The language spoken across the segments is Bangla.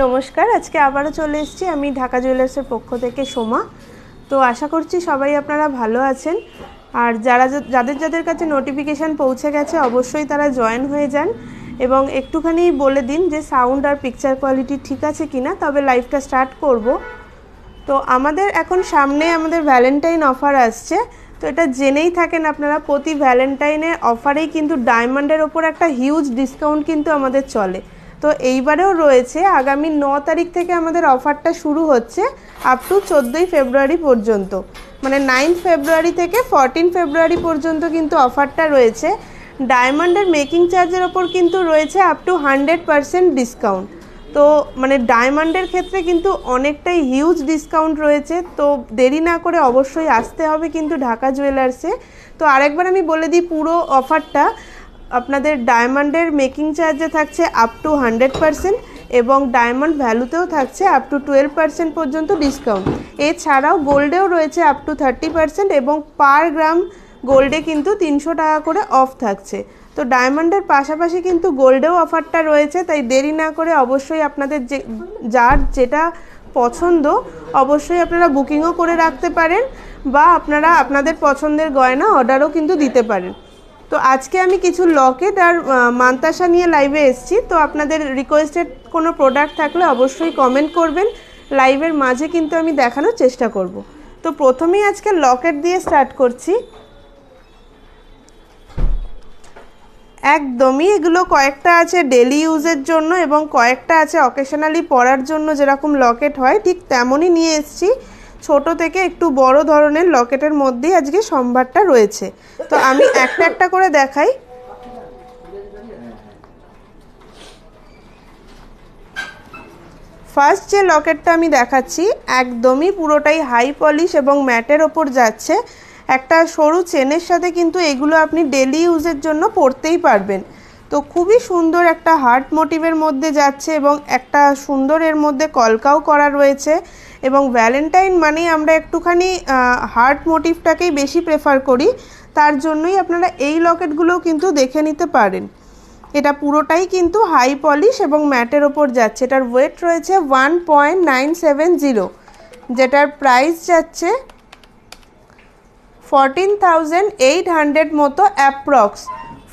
নমস্কার, আজকে আবারও চলে এসেছি আমি ঢাকা জুয়েলার্সের পক্ষ থেকে সোমা। তো আশা করছি সবাই আপনারা ভালো আছেন। আর যাদের কাছে নোটিফিকেশান পৌঁছে গেছে অবশ্যই তারা জয়েন হয়ে যান এবং একটুখানি বলে দিন যে সাউন্ড আর পিকচার কোয়ালিটি ঠিক আছে কিনা, তবে লাইভটা স্টার্ট করব। তো আমাদের এখন সামনে আমাদের ভ্যালেন্টাইন অফার আসছে। তো এটা জেনেই থাকেন আপনারা, প্রতি ভ্যালেন্টাইনের অফারেই কিন্তু ডায়মন্ডের ওপর একটা হিউজ ডিসকাউন্ট কিন্তু আমাদের চলে। তো এইবারেও রয়েছে, আগামী 9 তারিখ থেকে আমাদের অফারটা শুরু হচ্ছে আপ টু 14ই ফেব্রুয়ারি পর্যন্ত, মানে 9 ফেব্রুয়ারি থেকে 14 ফেব্রুয়ারি পর্যন্ত কিন্তু অফারটা রয়েছে। ডায়মন্ডের মেকিং চার্জের ওপর কিন্তু রয়েছে আপ টু 100% ডিসকাউন্ট। তো মানে ডায়মন্ডের ক্ষেত্রে কিন্তু অনেকটাই হিউজ ডিসকাউন্ট রয়েছে। তো দেরি না করে অবশ্যই আসতে হবে কিন্তু ঢাকা জুয়েলার্সে। তো আরেকবার আমি বলে দিই পুরো অফারটা। আপনাদের ডায়মন্ডের মেকিং চার্জে থাকছে আপ টু 100% এবং ডায়মন্ড ভ্যালুতেও থাকছে আপ টু 12% পর্যন্ত ডিসকাউন্ট। এছাড়াও গোল্ডেও রয়েছে আপ টু 30% এবং পার গ্রাম গোল্ডে কিন্তু 300 টাকা করে অফ থাকছে। তো ডায়মন্ডের পাশাপাশি কিন্তু গোল্ডেও অফারটা রয়েছে। তাই দেরি না করে অবশ্যই আপনাদের যার যেটা পছন্দ অবশ্যই আপনারা বুকিংও করে রাখতে পারেন বা আপনারা আপনাদের পছন্দের গয়না অর্ডারও কিন্তু দিতে পারেন। তো আজকে আমি কিছু লকেট আর মান্তাসা নিয়ে লাইভে এসেছি। তো আপনাদের রিকোয়েস্টেড কোনো প্রোডাক্ট থাকলে অবশ্যই কমেন্ট করবেন, লাইভের মাঝে কিন্তু আমি দেখানোর চেষ্টা করব। তো প্রথমেই আজকে লকেট দিয়ে স্টার্ট করছি। একদমই এগুলো কয়েকটা আছে ডেলি ইউজের জন্য এবং কয়েকটা আছে অকেশনালি পরার জন্য, যেরকম লকেট হয় ঠিক তেমনই নিয়ে এসেছি। ছোট থেকে একটু বড় ধরনের লকেটের মধ্যেই আজকে সম্ভারটা রয়েছে। তো আমি একটা একটা করে দেখাই। ফার্স্ট যে লকেটটা আমি দেখাচ্ছি একদমই পুরোটাই হাই পলিশ এবং ম্যাটের ওপর যাচ্ছে। একটা সরু চেনের সাথে কিন্তু এগুলো আপনি ডেলি ইউজের জন্য পরতেই পারবেন। তো খুবই সুন্দর একটা হার্ট মোটিভের মধ্যে যাচ্ছে এবং একটা সুন্দর এর মধ্যে কলকাও করা রয়েছে। এবং ভ্যালেন্টাইন মানেই আমরা একটুখানি হার্ট মোটিভটাকেই বেশি প্রেফার করি, তার জন্যই আপনারা এই লকেটগুলোও কিন্তু দেখে নিতে পারেন। এটা পুরোটাই কিন্তু হাই পলিশ এবং ম্যাটের ওপর যাচ্ছে। এটার ওয়েট রয়েছে 1.970, যেটার প্রাইস যাচ্ছে 14,800 মতো অ্যাপ্রক্স।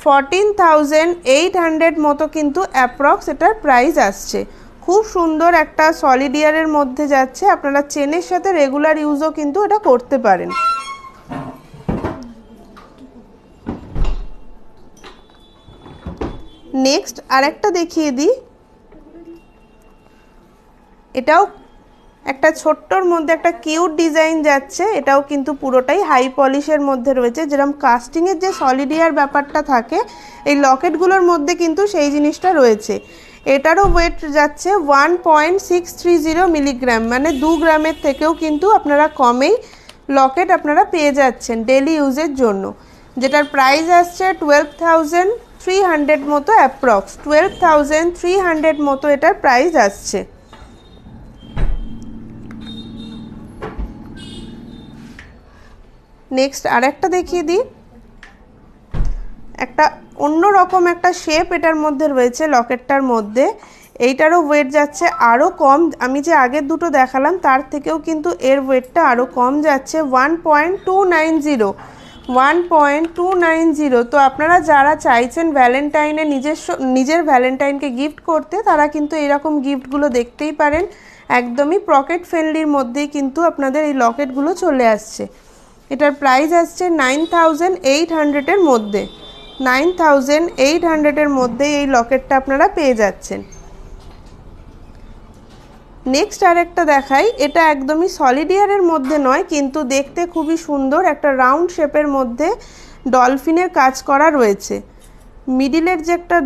14,800 মতো কিন্তু অ্যাপ্রক্স এটার প্রাইস আসছে। খুব সুন্দর একটা সলিড ইয়ারের মধ্যে যাচ্ছে। আপনারা চেনের সাথে রেগুলার ইউজও কিন্তু এটা করতে পারেন। নেক্সট আরেকটা দেখিয়ে দিই। এটাও একটা ছোট্টর মধ্যে একটা কিউট ডিজাইন যাচ্ছে। এটাও কিন্তু পুরোটাই হাই পলিশের মধ্যে রয়েছে। যেরকম কাস্টিংয়ের যে সলিড ইয়ার ব্যাপারটা থাকে এই লকেটগুলোর মধ্যে কিন্তু সেই জিনিসটা রয়েছে। এটারও ওয়েট যাচ্ছে 1.630 মিলিগ্রাম, মানে 2 গ্রামের থেকেও কিন্তু আপনারা কমেই লকেট আপনারা পেয়ে যাচ্ছেন ডেলি ইউজের জন্য। যেটার প্রাইস আসছে 12,300 মতো অ্যাপ্রক্স। 12,300 মতো এটার প্রাইস আসছে। নেক্সট আরেকটা দেখিয়ে দিই। একটা অন্যরকম একটা শেপ এটার মধ্যে রয়েছে লকেটটার মধ্যে। এইটারও ওয়েট যাচ্ছে আরও কম। আমি যে আগের দুটো দেখালাম তার থেকেও কিন্তু এর ওয়েটটা আরও কম যাচ্ছে 1.290। তো আপনারা যারা চাইছেন ভ্যালেন্টাইনে নিজের ভ্যালেন্টাইনকে গিফট করতে, তারা কিন্তু এরকম গিফটগুলো দেখতেই পারেন। একদমই পকেট ফ্রেন্ডলির মধ্যেই কিন্তু আপনাদের এই লকেটগুলো চলে আসছে। এটার প্রাইস আসছে 9,800-এর মধ্যে। 9,800-এর মধ্যে এই লকেটটা আপনারা পেয়ে যাচ্ছেন। নেক্সট আরেকটা দেখাই। এটা একদমই সলিড ইয়ারের মধ্যে নয়, কিন্তু দেখতে খুবই সুন্দর। একটা রাউন্ড শেপের মধ্যে ডলফিনের কাজ করা রয়েছে। মিডিলের যে একটা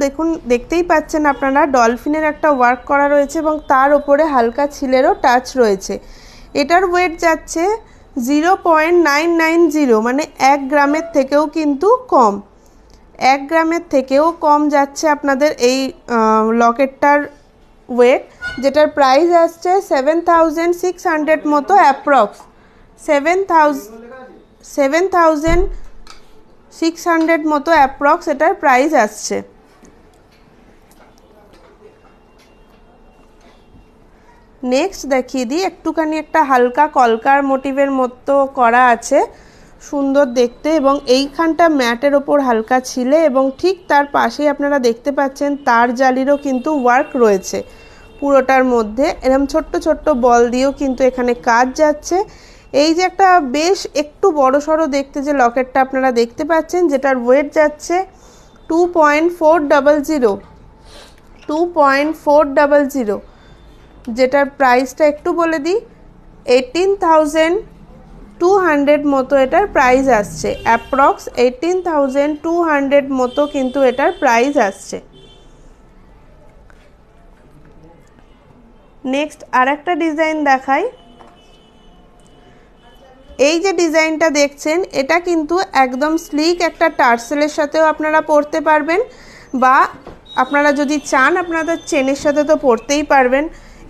দেখতেই পাচ্ছেন আপনারা, ডলফিনের একটা ওয়ার্ক করা রয়েছে এবং তার ওপরে হালকা ছিলেরও টাচ রয়েছে। এটার ওয়েট যাচ্ছে 0.990, মানে 1 গ্রামের থেকেও কিন্তু কম। 1 গ্রামের থেকেও কম যাচ্ছে আপনাদের এই লকেটটার ওয়েট। যেটার প্রাইস আসছে 7,600 মতো অ্যাপ্রক্স। 7,600 মতো অ্যাপ্রক্স এটার প্রাইস আসছে। নেক্সট দেখিয়ে দিই, একটুখানি একটা হালকা কলকার মোটিভের মতো করা আছে, সুন্দর দেখতে, এবং এইখানটা ম্যাটের ওপর হালকা ছিলে, এবং ঠিক তার পাশেই আপনারা দেখতে পাচ্ছেন তার জালিরও কিন্তু ওয়ার্ক রয়েছে পুরোটার মধ্যে। এরকম ছোট্ট ছোট্ট বল দিয়েও কিন্তু এখানে কাজ যাচ্ছে। এই যে একটা বেশ একটু বড়সড় দেখতে যে লকেটটা আপনারা দেখতে পাচ্ছেন, যেটার ওয়েট যাচ্ছে 2.400, যেটার প্রাইসটা একটু বলে দিই, 18,200 মতো এটার প্রাইস আসছে, অ্যাপ্রক্স 18,200 মতো কিন্তু এটার প্রাইস আসছে। নেক্সট আর একটা ডিজাইন দেখাই। এই যে ডিজাইনটা দেখছেন এটা কিন্তু একদম স্লিক একটা টার্সেলের সাথেও আপনারা পরতে পারবেন, বা আপনারা যদি চান আপনাদের চেনের সাথে তো পরতেই পারবেন।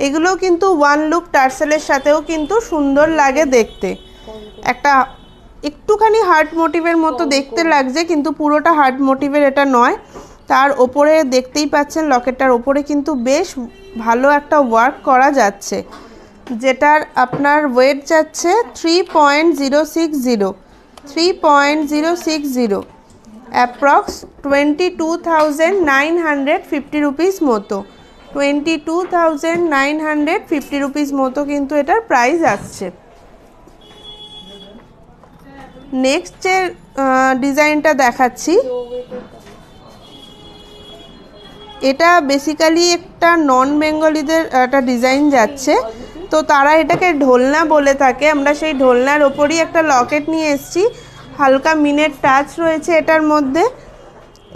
এগুলোও কিন্তু ওয়ান লুক টার্সেলের সাথেও কিন্তু সুন্দর লাগে দেখতে। একটা একটুখানি হার্ট মোটিভের মতো দেখতে লাগছে, কিন্তু পুরোটা হার্ট মোটিভের এটা নয়। তার ওপরে দেখতেই পাচ্ছেন লকেটটার ওপরে কিন্তু বেশ ভালো একটা ওয়ার্ক করা যাচ্ছে, যেটার আপনার ওয়েট যাচ্ছে 3.060, অ্যাপ্রক্স 22,950 রুপিস মতো, 22,950 রুপিস মতো কিন্তু এটার প্রাইস আসছে। নেক্সট যে ডিজাইনটা দেখাচ্ছি, এটা বেসিক্যালি একটা নন বেঙ্গলিদের একটা ডিজাইন যাচ্ছে, তো তারা এটাকে ঢোলনা বলে থাকে। আমরা সেই ঢোলনার ওপরই একটা লকেট নিয়ে এসেছি, হালকা মিনের টাচ রয়েছে এটার মধ্যে।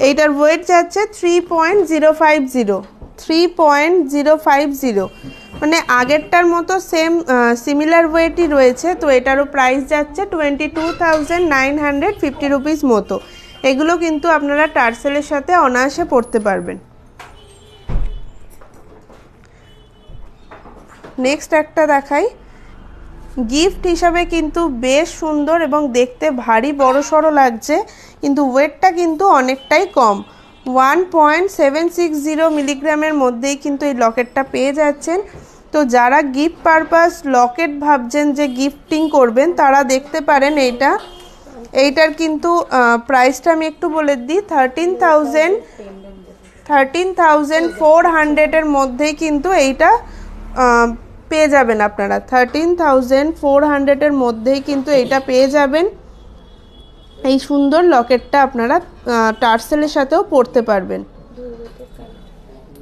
এইটার ওয়েট যাচ্ছে 3.050, মানে আগেরটার মতো সেম সিমিলার ওয়েটই রয়েছে। তো এটারও প্রাইস যাচ্ছে 22,950 রুপিস মতো। এগুলো কিন্তু আপনারা টার্সেলের সাথে অনায়াসে পরতে পারবেন। নেক্সট একটা দেখাই, গিফট হিসাবে কিন্তু বেশ সুন্দর এবং দেখতে ভারী বড়সড় লাগছে, কিন্তু ওয়েটটা কিন্তু অনেকটাই কম, 1.760 মিলিগ্রামের মধ্যেই কিন্তু এই লকেটটা পেয়ে যাচ্ছেন। তো যারা গিফট পারপাস লকেট ভাবছেন যে গিফটিং করবেন, তারা দেখতে পারেন এইটার কিন্তু প্রাইসটা আমি একটু বলে দিই, 13,400-এর মধ্যেই কিন্তু এইটা পেয়ে যাবেন আপনারা, 13,400-এর মধ্যেই কিন্তু এইটা পেয়ে যাবেন। এই সুন্দর লকেটটা আপনারা টার্সেলের সাথেও পরতে পারবেন।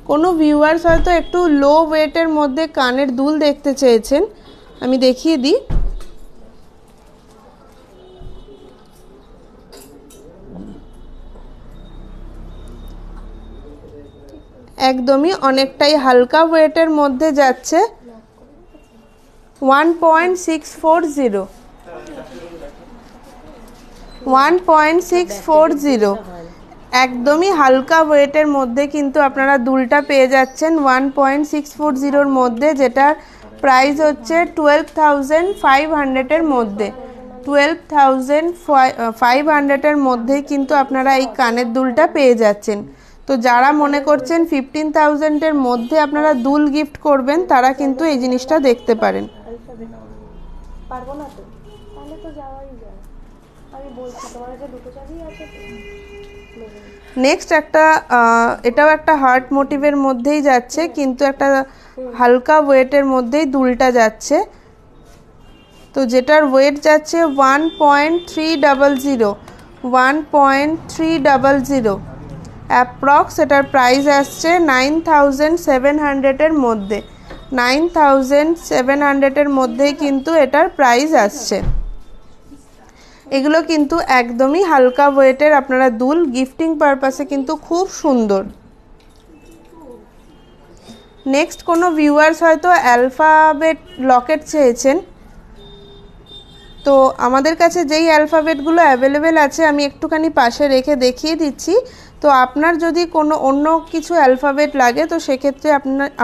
কোনো ভিউয়ার্স হয়তো একটু লো ওয়েটের মধ্যে কানের দুল দেখতে চেয়েছেন, আমি দেখিয়ে দিই। একদমই অনেকটাই হালকা ওয়েটের মধ্যে যাচ্ছে, 1.640, একদমই হালকা ওয়েটের মধ্যে কিন্তু আপনারা দুলটা পেয়ে যাচ্ছেন 1.640-এর মধ্যে, যেটার প্রাইস হচ্ছে 12,500-এর মধ্যে। 12,500-এর মধ্যেই কিন্তু আপনারা এই কানের দুলটা পেয়ে যাচ্ছেন। তো যারা মনে করছেন 15,000-এর মধ্যে আপনারা দুল গিফট করবেন, তারা কিন্তু এই জিনিসটা দেখতে পারেন। নেক্সট একটা এটাও একটা হার্ট মোটিভের মধ্যেই যাচ্ছে, কিন্তু একটা হালকা ওয়েটের মধ্যেই দুলটা যাচ্ছে। তো যেটার ওয়েট যাচ্ছে 1.300, অ্যাপ্রক্স এটার প্রাইস আসছে 9,700-এর মধ্যে, 9,700-এর মধ্যেই কিন্তু এটার প্রাইস আসছে। এগুলো কিন্তু একদমই হালকা ওয়েটের আপনারা দুল গিফটিং পারপাসে কিন্তু খুব সুন্দর। নেক্সট কোনো ভিউয়ার্স হয়তো অ্যালফাবেট লকেট চেয়েছেন, তো আমাদের কাছে যেই অ্যালফাবেটগুলো অ্যাভেলেবেল আছে আমি একটুখানি পাশে রেখে দেখিয়ে দিচ্ছি। তো আপনার যদি কোনো অন্য কিছু অ্যালফাবেট লাগে, তো সেক্ষেত্রে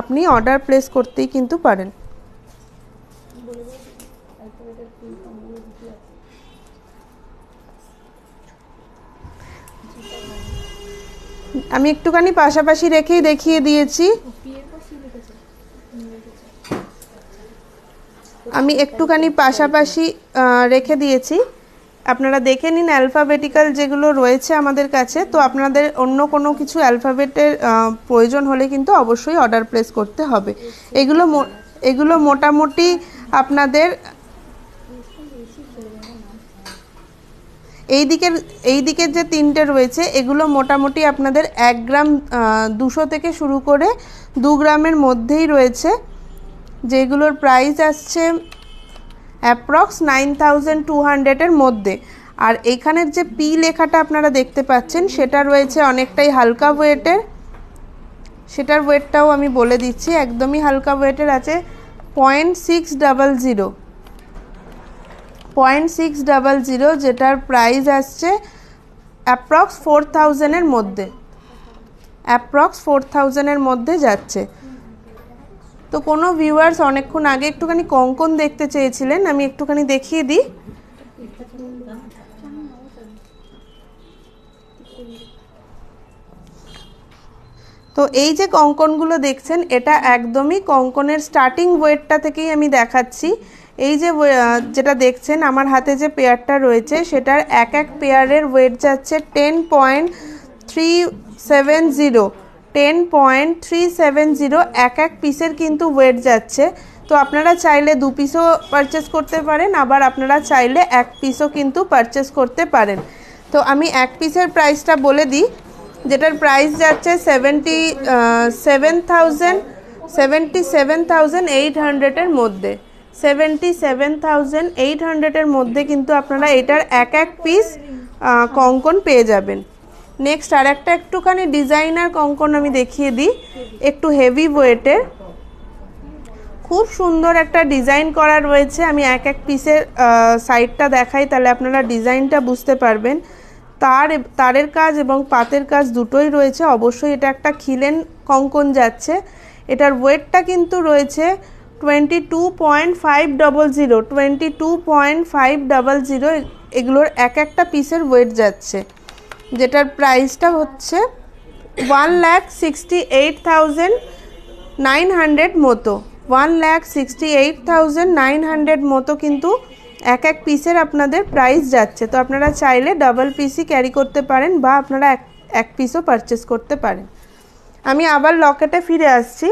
আপনি অর্ডার প্লেস করতেই কিন্তু পারেন। আমি একটুখানি পাশাপাশি রেখেই দেখিয়ে দিয়েছি। আমি একটুখানি পাশাপাশি রেখে দিয়েছি, আপনারা দেখে নিন অ্যালফাবেটিক্যাল যেগুলো রয়েছে আমাদের কাছে। তো আপনাদের অন্য কোনো কিছু অ্যালফাবেটের প্রয়োজন হলে কিন্তু অবশ্যই অর্ডার প্লেস করতে হবে। এগুলো মোটামুটি আপনাদের এই দিকের যে তিনটে রয়েছে এগুলো মোটামুটি আপনাদের 1 গ্রাম 200 থেকে শুরু করে 2 গ্রামের মধ্যেই রয়েছে, যেগুলোর প্রাইস আসছে অ্যাপ্রক্স 9200 মধ্যে। আর এইখানের যে পি লেখাটা আপনারা দেখতে পাচ্ছেন সেটা রয়েছে অনেকটাই হালকা ওয়েটের, সেটার ওয়েটটাও আমি বলে দিচ্ছি, একদমই হালকা ওয়েটের আছে 0.600, যেটার প্রাইস আসছে অ্যাপ্রক্স 4000 মধ্যে, অ্যাপ্রক্স 4000 মধ্যে যাচ্ছে। তো কোনো ভিউয়ার্স অনেকক্ষণ আগে একটুখানি কঙ্কন দেখতে চেয়েছিলেন, আমি একটুখানি দেখিয়ে দিই। তো এই যে কঙ্কনগুলো দেখছেন এটা একদমই কঙ্কনের স্টার্টিং ওয়েটটা থেকেই আমি দেখাচ্ছি। এই যে যেটা দেখছেন আমার হাতে যে পেয়ারটা রয়েছে সেটার এক পেয়ারের ওয়েট যাচ্ছে 10.370 এক পিসের কিন্তু ওয়েট যাচ্ছে। তো আপনারা চাইলে 2 পিসও পারচেস করতে পারেন, আবার আপনারা চাইলে 1 পিসও কিন্তু পারচেস করতে পারেন। তো আমি 1 পিসের প্রাইসটা বলে দিই, যেটার প্রাইস যাচ্ছে 77,800 মধ্যে, 77,800 মধ্যে কিন্তু আপনারা এটার এক পিস কঙ্কন পেয়ে যাবেন। নেক্সট আর একটা একটুখানি ডিজাইনার কঙ্কন আমি দেখিয়ে দিই, একটু হেভি ওয়েটের, খুব সুন্দর একটা ডিজাইন করা রয়েছে। আমি এক পিসের সাইডটা দেখাই তাহলে আপনারা ডিজাইনটা বুঝতে পারবেন। তারের কাজ এবং পাতের কাজ দুটোই রয়েছে। অবশ্যই এটা একটা খিলেন কঙ্কন যাচ্ছে। এটার ওয়েটটা কিন্তু রয়েছে 22.500, এগুলোর একটা পিসের ওয়েট যাচ্ছে, যেটার প্রাইসটা হচ্ছে 1,68,900 মতো, 1,68,900 মতো কিন্তু এক পিসের আপনাদের প্রাইস যাচ্ছে। তো আপনারা চাইলে ডাবল পিসই ক্যারি করতে পারেন বা আপনারা এক পিসও পারচেস করতে পারেন। আমি আবার লকেটে ফিরে আসছি।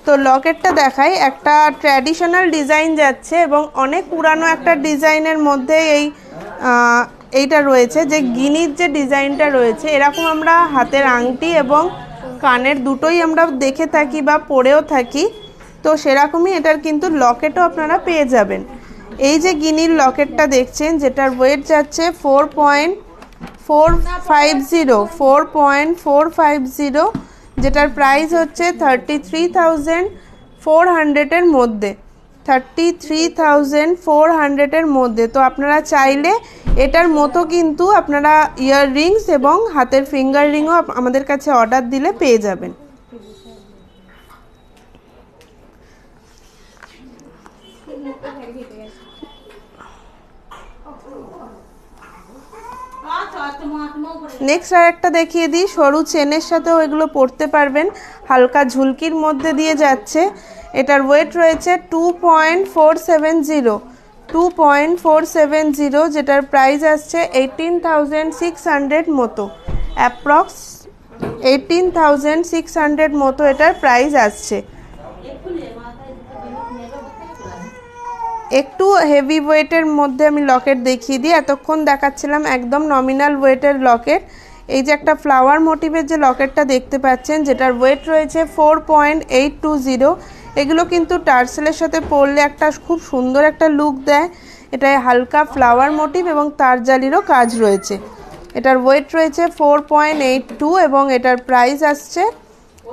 তো লকেটটা দেখাই, একটা ট্র্যাডিশনাল ডিজাইন যাচ্ছে এবং অনেক পুরানো একটা ডিজাইনের মধ্যে এইটা রয়েছে, যে গিনির যে ডিজাইনটা রয়েছে এরকম আমরা হাতের আংটি এবং কানের দুটোই আমরা দেখে থাকি বা পরেও থাকি। তো সেরকমই এটার কিন্তু লকেটও আপনারা পেয়ে যাবেন। এই যে গিনির লকেটটা দেখছেন যেটার ওয়েট যাচ্ছে 4.450, যেটার প্রাইস হচ্ছে 33,400 মধ্যে, 33,400 মধ্যে। তো আপনারা চাইলে এটার মতো কিন্তু আপনারা ইয়াররিংস এবং হাতের ফিঙ্গার রিংও আমাদের কাছে অর্ডার দিলে পেয়ে যাবেন। নেক্সট আর একটা দেখিয়ে দিই, সরু চেনের সাথেও এগুলো পরতে পারবেন, হালকা ঝুলকির মধ্যে দিয়ে যাচ্ছে। এটার ওয়েট রয়েছে 2.470, যেটার প্রাইস আসছে 18,600 মতো, অ্যাপ্রক্স 18,600 মতো এটার প্রাইস আসছে। একটু হেভি ওয়েটের মধ্যে আমি লকেট দেখিয়ে দিই। এতক্ষণ দেখাচ্ছিলাম একদম নমিনাল ওয়েটের লকেট। এই যে একটা ফ্লাওয়ার মোটিভের যে লকেটটা দেখতে পাচ্ছেন যেটার ওয়েট রয়েছে 4.820, এগুলো কিন্তু টার্সেলের সাথে পরলে একটা খুব সুন্দর একটা লুক দেয়। এটায় হালকা ফ্লাওয়ার মোটিভ এবং তারজালিরও কাজ রয়েছে। এটার ওয়েট রয়েছে 4.82 এবং এটার প্রাইস আসছে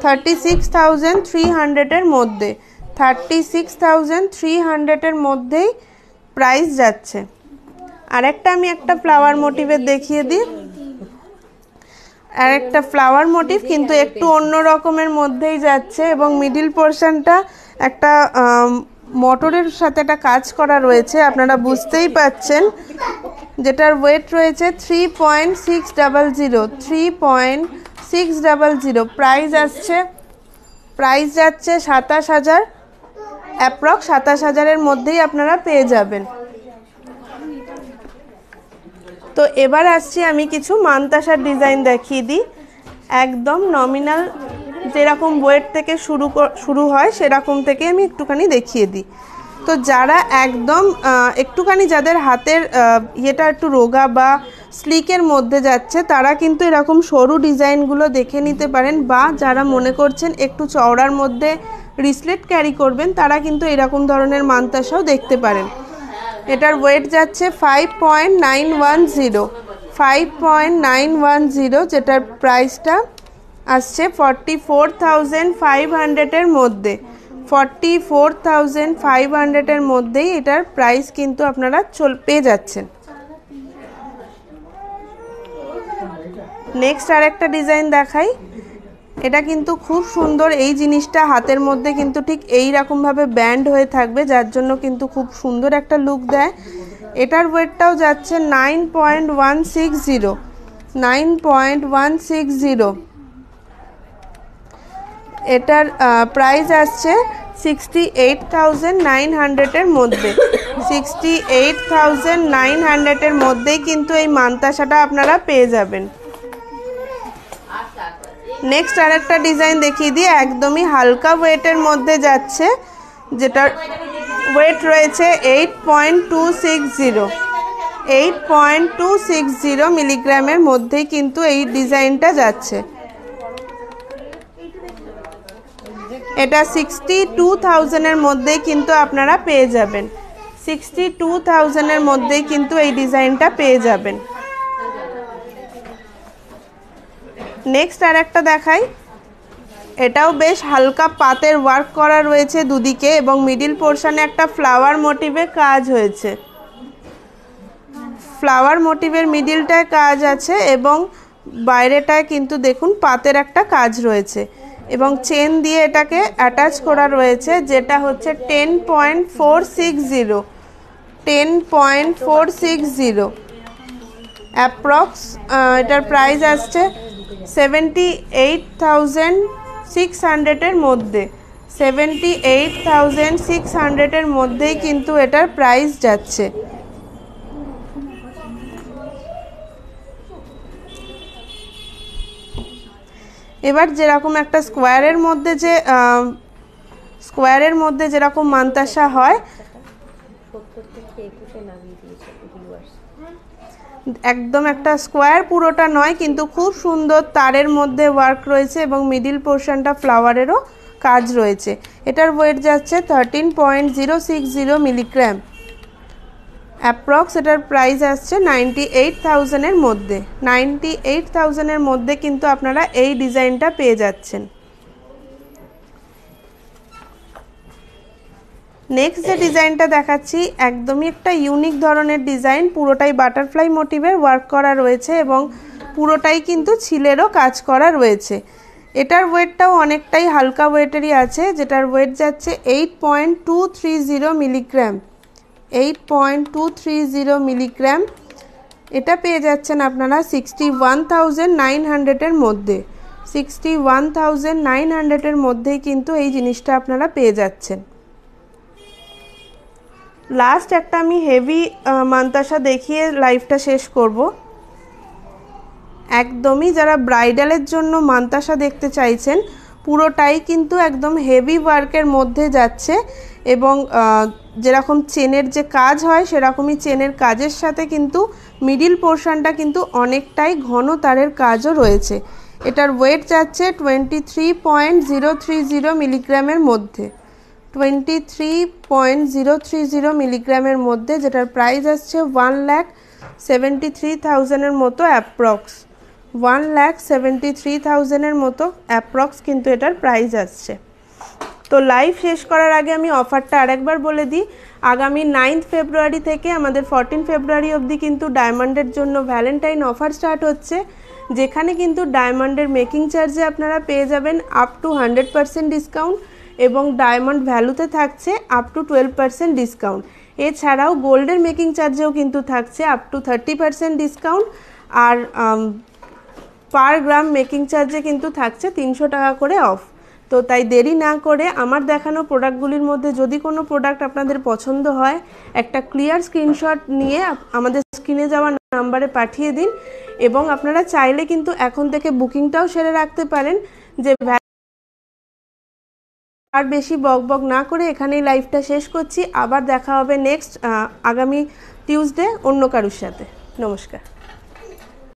36,300 মধ্যে, 36,300 মধ্যেই প্রাইস যাচ্ছে। আর আমি একটা ফ্লাওয়ার মোটিভের দেখিয়ে দিই, আর একটা ফ্লাওয়ার মোটিভ কিন্তু একটু অন্য রকমের মধ্যেই যাচ্ছে এবং মিডিল পোর্শনটা একটা মোটরের সাথে একটা কাজ করা রয়েছে, আপনারা বুঝতেই পাচ্ছেন। যেটার ওয়েট রয়েছে 3.600, প্রাইস আসছে প্রাইস যাচ্ছে 27,000, অ্যাপ্রক্স 27,000-এর মধ্যেই আপনারা পেয়ে যাবেন। তো এবার আসছি আমি কিছু মানতাসার ডিজাইন দেখিয়ে দিই। একদম নমিনাল যেরকম ওয়েট থেকে শুরু হয় সেরকম থেকে আমি একটুখানি দেখিয়ে দিই। তো যারা একদম একটুখানি যাদের হাতের ইয়েটা একটু রোগা বা স্লিকের মধ্যে যাচ্ছে তারা কিন্তু এরকম সরু ডিজাইনগুলো দেখে নিতে পারেন, বা যারা মনে করছেন একটু চওড়ার মধ্যে রিসলেট ক্যারি করবেন তারা কিন্তু এরকম ধরনের মানতাসাও দেখতে পারেন। এটার ওয়েট যাচ্ছে 5.910, 5.910, যেটার প্রাইসটা আসছে 44,500-এর মধ্যে, 44,500-এর মধ্যেই এটার প্রাইস কিন্তু আপনারা পেয়ে যাচ্ছেন। নেক্সট আর একটা ডিজাইন দেখাই। এটা কিন্তু খুব সুন্দর, এই জিনিসটা হাতের মধ্যে কিন্তু ঠিক এই রকমভাবে ব্যান্ড হয়ে থাকবে, যার জন্য কিন্তু খুব সুন্দর একটা লুক দেয়। এটার ওয়েটটাও যাচ্ছে 9.160, 9.160। এটার প্রাইস আসছে 68,900-এর মধ্যে, 68,900-এর মধ্যেই কিন্তু এই মানতাসাটা আপনারা পেয়ে যাবেন। নেক্সট আর একটা ডিজাইন দেখিয়ে দিই, একদমই হালকা ওয়েটের মধ্যে যাচ্ছে, যেটার ওয়েট রয়েছে 8.260, 8.260 মিলিগ্রামের মধ্যেই কিন্তু এই ডিজাইনটা যাচ্ছে। এটা 62,000-এর মধ্যেই কিন্তু আপনারা পেয়ে যাবেন, 62,000-এর মধ্যেই কিন্তু এই ডিজাইনটা পেয়ে যাবেন। নেক্সট আর একটা দেখাই। এটাও বেশ হালকা পাতের ওয়ার্ক করা রয়েছে দুদিকে, এবং মিডিল পোর্শনে একটা ফ্লাওয়ার মোটিভে কাজ হয়েছে, ফ্লাওয়ার মোটিভের মিডিলটায় কাজ আছে এবং বাইরেটায় কিন্তু দেখুন পাতের একটা কাজ রয়েছে, এবং চেন দিয়ে এটাকে অ্যাটাচ করা রয়েছে, যেটা হচ্ছে 10.460, 10.460 অ্যাপ্রক্স। এটার প্রাইস আসছে 78,600-এর মধ্যে, 78,600-এর মধ্যেই কিন্তু এটার প্রাইস যাচ্ছে। এবার যেরকম একটা স্কোয়ারের মধ্যে যেরকম মানতাসা হয়, একদম একটা স্কোয়ার পুরোটা নয়, কিন্তু খুব সুন্দর তারের মধ্যে ওয়ার্ক রয়েছে এবং মিডিল পোর্শনটা ফ্লাওয়ারেরও কাজ রয়েছে। এটার ওয়েট যাচ্ছে 13.060 মিলিগ্রাম, অ্যাপ্রক্স। এটার প্রাইস আসছে 98,000-এর মধ্যে, 98,000-এর মধ্যে কিন্তু আপনারা এই ডিজাইনটা পেয়ে যাচ্ছেন। নেক্সট যে ডিজাইনটা দেখাচ্ছি একদমই একটা ইউনিক ধরনের ডিজাইন, পুরোটাই বাটারফ্লাই মোটিভের ওয়ার্ক করা রয়েছে এবং পুরোটাই কিন্তু ছিলেরও কাজ করা রয়েছে। এটার ওয়েটটাও অনেকটাই হালকা ওয়েটেরই আছে, যেটার ওয়েট যাচ্ছে 8.230 মিলিগ্রাম, 8.230 মিলিগ্রাম। এটা পেয়ে যাচ্ছেন আপনারা 61,900-এর মধ্যে, 61,900-এর মধ্যেই কিন্তু এই জিনিসটা আপনারা পেয়ে যাচ্ছেন। লাস্ট একটা আমি হেভি মানতাসা দেখিয়ে লাইভটা শেষ করব। একদমই যারা ব্রাইডালের জন্য মানতাসা দেখতে চাইছেন, পুরোটাই কিন্তু একদম হেভি ওয়ার্কের মধ্যে যাচ্ছে, এবং যেরকম চেনের যে কাজ হয় সেরকমই চেনের কাজের সাথে কিন্তু মিডিল পোর্শনটা কিন্তু অনেকটাই ঘন তারের কাজও রয়েছে। এটার ওয়েট যাচ্ছে 23.030 মিলিগ্রামের মধ্যে, 23.030 মিলিগ্রামের মধ্যে, যেটার প্রাইস আসছে 1,73,000-এর মতো অ্যাপ্রক্স, 1,73,000-এর মতো অ্যাপ্রক্স কিন্তু এটার প্রাইস আসছে। তো লাইভ শেষ করার আগে আমি অফারটা আরেকবার বলে দিই। আগামী 9 ফেব্রুয়ারি থেকে আমাদের 14 ফেব্রুয়ারি অবধি কিন্তু ডায়মন্ডের জন্য ভ্যালেন্টাইন অফার স্টার্ট হচ্ছে, যেখানে কিন্তু ডায়মন্ডের মেকিং চার্জে আপনারা পেয়ে যাবেন আপ টু 100% ডিসকাউন্ট, এবং ডায়মন্ড ভ্যালুতে থাকছে আপ টু 12% ডিসকাউন্ট। এছাড়াও গোল্ডের মেকিং চার্জেও কিন্তু থাকছে আপ টু 30% ডিসকাউন্ট, আর পার গ্রাম মেকিং চার্জে কিন্তু থাকছে 300 টাকা করে অফ। তো তাই দেরি না করে আমার দেখানো প্রোডাক্টগুলির মধ্যে যদি কোনো প্রোডাক্ট আপনাদের পছন্দ হয় একটা ক্লিয়ার স্ক্রিনশট নিয়ে আমাদের স্ক্রিনে যাওয়া নাম্বারে পাঠিয়ে দিন। এবং আপনারা চাইলে কিন্তু এখন থেকে বুকিংটাও সেরে রাখতে পারেন। যে আর বেশি বক না করে এখানেই লাইভটা শেষ করছি। আবার দেখা হবে নেক্সট আগামী টিউসডে অন্য কারুর সাথে। নমস্কার।